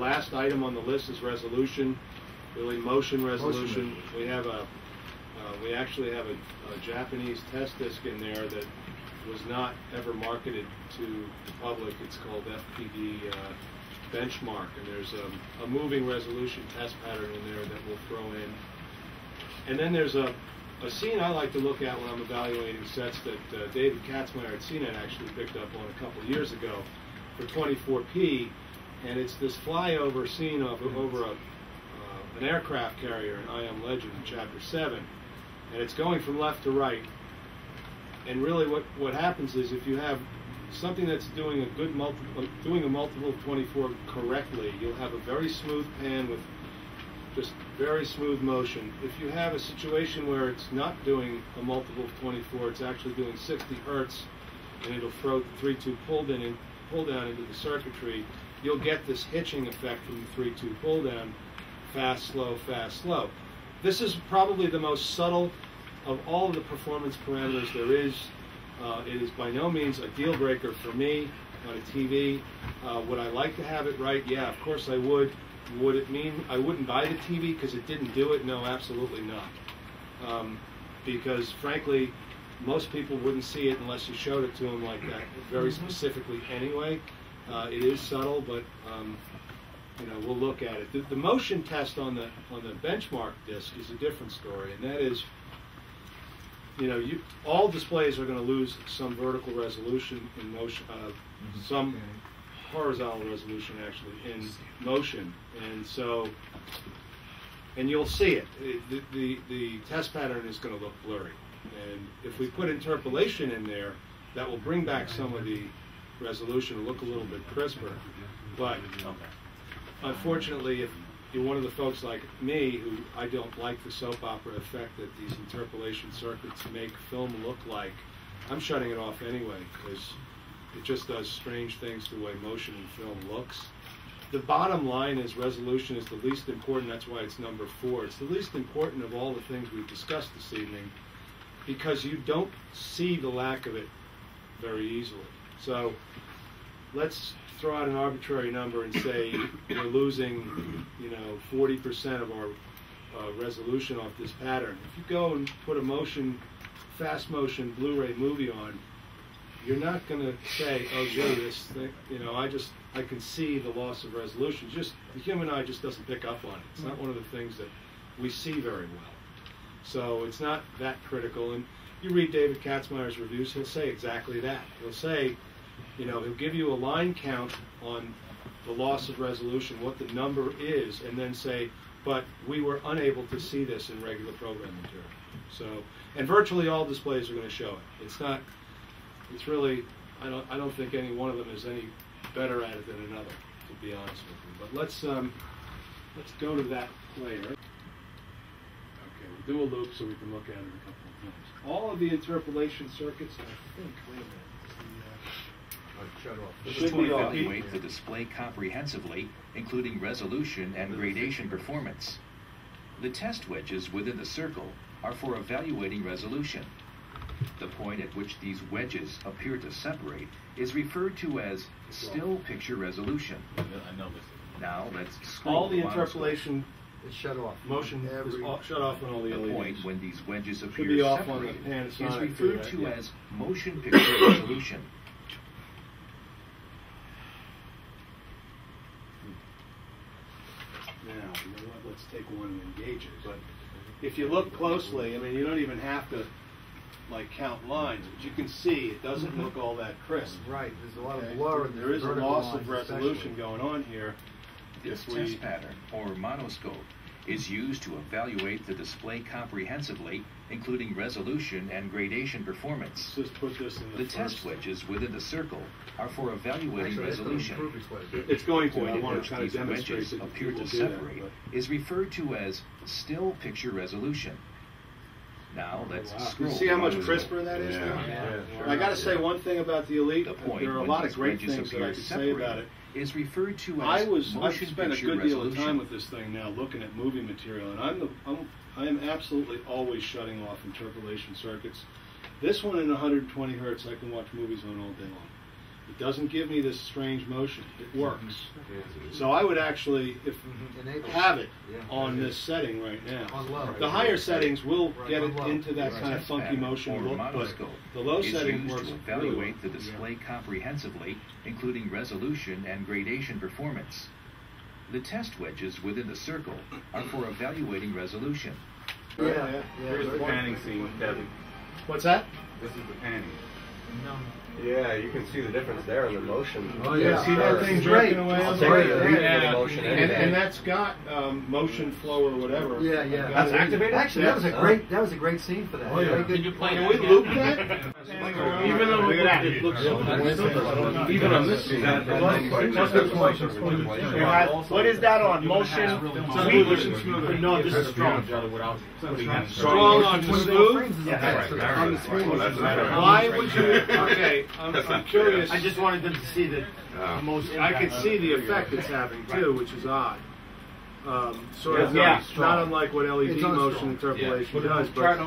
last item on the list is resolution, really motion resolution. We have we actually have a Japanese test disc in there that was not ever marketed to the public. It's called FPD benchmark, and there's a moving resolution test pattern in there that we'll throw in. And then there's a scene I like to look at when I'm evaluating sets that David Katzmeyer at CNET actually picked up on a couple years ago for 24p, and it's this flyover scene over an aircraft carrier in I Am Legend in Chapter 7, and it's going from left to right. And really what happens is if you have something that's doing a multiple of 24 correctly, you'll have a very smooth pan with just very smooth motion. If you have a situation where it's not doing a multiple of 24, it's actually doing 60 hertz, and it'll throw the 3-2 pull down into the circuitry, you'll get this hitching effect from the 3-2 pull down, fast, slow, fast, slow. This is probably the most subtle of all of the performance parameters there is. It is by no means a deal breaker for me on a TV. Would I like to have it right? Yeah, of course I would. Would it mean I wouldn't buy the TV because it didn't do it? No, absolutely not. Because frankly, most people wouldn't see it unless you showed it to them like that, very specifically anyway. It is subtle, but you know, we'll look at it. The motion test on the benchmark disc is a different story, and that is, you know, all displays are going to lose some vertical resolution in motion, some horizontal resolution actually in motion, and so, and you'll see it. The test pattern is going to look blurry, and if we put interpolation in there, that will bring back some of the resolution and look a little bit crisper. But unfortunately, if you're one of the folks like me who I don't like the soap opera effect that these interpolation circuits make film look like, I'm shutting it off anyway because it just does strange things to the way motion in film looks. The bottom line is resolution is the least important. That's why it's number 4. It's the least important of all the things we've discussed this evening because you don't see the lack of it very easily. So let's throw out an arbitrary number and say we're losing, you know, 40% of our resolution off this pattern. If you go and put a fast motion Blu-ray movie on, you're not going to say, oh gee, this thing, you know, I can see the loss of resolution. Just the human eye just doesn't pick up on it. It's not one of the things that we see very well. So it's not that critical. And you read David Katzmeyer's reviews, he'll say exactly that. He'll say, you know, he'll give you a line count on the loss of resolution, what the number is, and then say, but we were unable to see this in regular program material. So, and virtually all displays are going to show it. It's not, it's really, I don't think any one of them is any better at it than another, to be honest with you. But let's go to that later. Okay, we'll do a loop so we can look at it a couple of times. All of the interpolation circuits, I think, wait a minute. To evaluate the display comprehensively, including resolution and gradation performance. The test wedges within the circle are for evaluating resolution. The point at which these wedges appear to separate is referred to as still picture resolution. Now let's scroll. All the interpolation is shut off. Motion is shut off on all the LEDs. The point when these wedges appear be to off on the separate is Panasonic referred too, to right? as motion picture resolution. Now, you know what, let's take one and engage it. But if you look closely, I mean, you don't even have to like count lines, but you can see it doesn't look all that crisp. Right, there's a lot of blur. In there is a vertical loss lines of resolution especially going on here. This test pattern, or monoscope, is used to evaluate the display comprehensively, including resolution and gradation performance. Let's just put this in The test wedges within the circle are for evaluating Actually, resolution. It's going The to. I point at want which to kind of these demonstrate wedges that appear people to do that, separate but- is referred to as still picture resolution. Now let's Wow. scroll. You see how much down. crisper that is now? Yeah, sure. I got to say one thing about the Elite. The point There are a when lot of these great wedges things that appear I could say about separated it. is referred to as I've motion spent a picture good deal of resolution. time with this thing now, looking at movie material, and I am absolutely always shutting off interpolation circuits. This one in 120 hertz, I can watch movies on all day long. It doesn't give me this strange motion. It works. So I would actually, if have it on this setting right now. The higher settings will get it into that kind of funky motion look, but the low is setting used works to really well. evaluate the display comprehensively, including resolution and gradation performance. The test wedges within the circle are for evaluating resolution. Here's the panning scene, Kevin. What's that? This is the panning. Yeah, you can see the difference there in the motion. Oh, yeah. See that thing jerking away? I'll on take there? it. Yeah. Motion And that's got motion flow or whatever. Yeah, yeah. That's activated. Actually, that was a great scene for that. Oh, yeah. Very good. Can we loop that? Even though it looks even on this scene. What is that on? Motion? No, this is strong. Strong on smooth? Yeah. Why would you? Okay, I'm curious. I just wanted them to see the most. I can see the effect it's having too, which is odd. Sort of Yeah. not unlike what LED It's on motion strong. interpolation does. But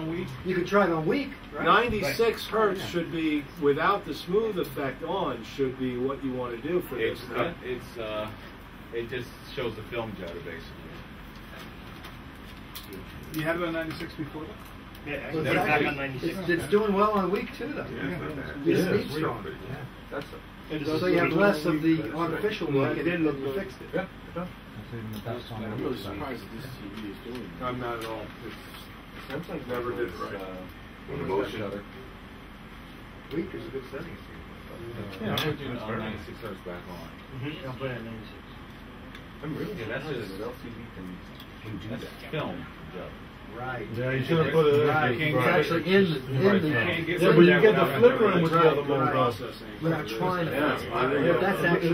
You can try it on weak. Right? 96 hertz should be, without the smooth effect on, should be what you want to do for this. Right? It just shows the film judder basically. You had it on 96 before that? Yeah, Well, it's back on 96. It's doing well on weak too, though. It's speed strong. So you have less of the artificial look, and then you fixed it. I'm really surprised that this TV is doing that. I'm not at all. Samsung Never did it right. With the motion. Weak is a good setting. Yeah, I'm putting on 96 hertz back on. I'll put it at 96. I'm really Yeah, that's just LCD can do that's that. film judder. Right. Yeah, you should have put it Right. in. It's actually in the. Yeah, but you get the flickering with the other Right. mode. Processing. We're not trying to. Yeah. That's actually.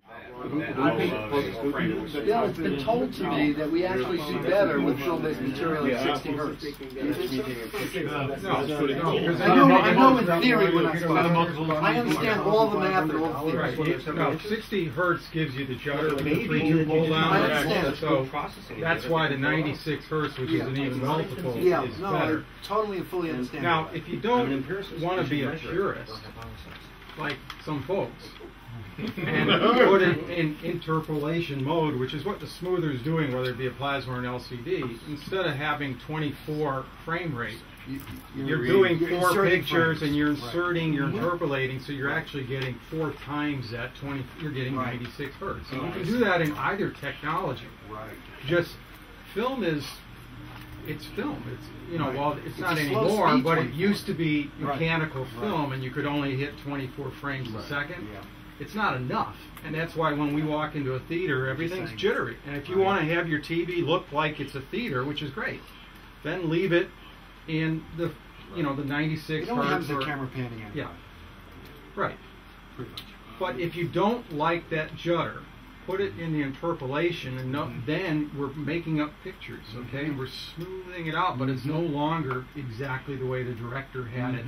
Yeah, it's been told to me that we actually see better with film-based material at 60 hertz. No, I know in theory when I understand all the math and all the theories. No, 60 hertz gives you the judder with the 3-2 I pull down. understand. So that's why the 96 hertz, which is an even multiple, Yeah, is no, I better. totally and fully understand. Now, if you don't want to be a purist, like some folks, and put it in interpolation mode, which is what the smoother is doing, whether it be a plasma or an LCD, instead of having 24 frame rate, you're doing You're 4 inserting pictures frames. and you're inserting, you're interpolating, so you're actually getting 4 times that 20, you're getting 96 hertz. And you can do that in either technology. Right. Just film is, it's film. It's, you know, well, it's not It's slow anymore, speed but it 24. used to be mechanical Right. film, and you could only hit 24 frames a second. It's not enough, and that's why when we walk into a theater, everything's jittery. And if you want to have your TV look like it's a theater, which is great, then leave it in the, you know, the 96 You don't have hertz. the or- camera panning anyway. Yeah, right. Pretty much. But if you don't like that judder, put it in the interpolation, and then we're making up pictures, okay? And we're smoothing it out, but it's no longer exactly the way the director had it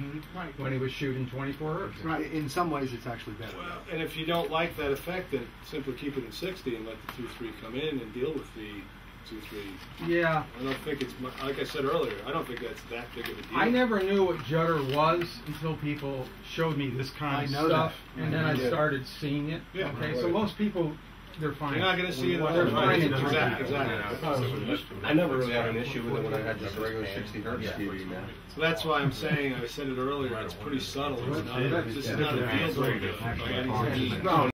when he was shooting 24 hertz. Right. In some ways, it's actually better. Well, and if you don't like that effect, then simply keep it at 60 and let the 2.3 come in and deal with the 2.3. Yeah. I don't think it's, like I said earlier, I don't think that's that big of a deal. I never knew what judder was until people showed me this kind of I know stuff, that. and then I started seeing it. Yeah. Okay, so most people, they're fine. You're not going to see it. They're fine. Exactly. I never really had an issue with it when I had just a regular 60 hertz TV, man. So that's why I'm saying, I said it earlier, it's pretty subtle. It's not, this is not a deal breaker by any means.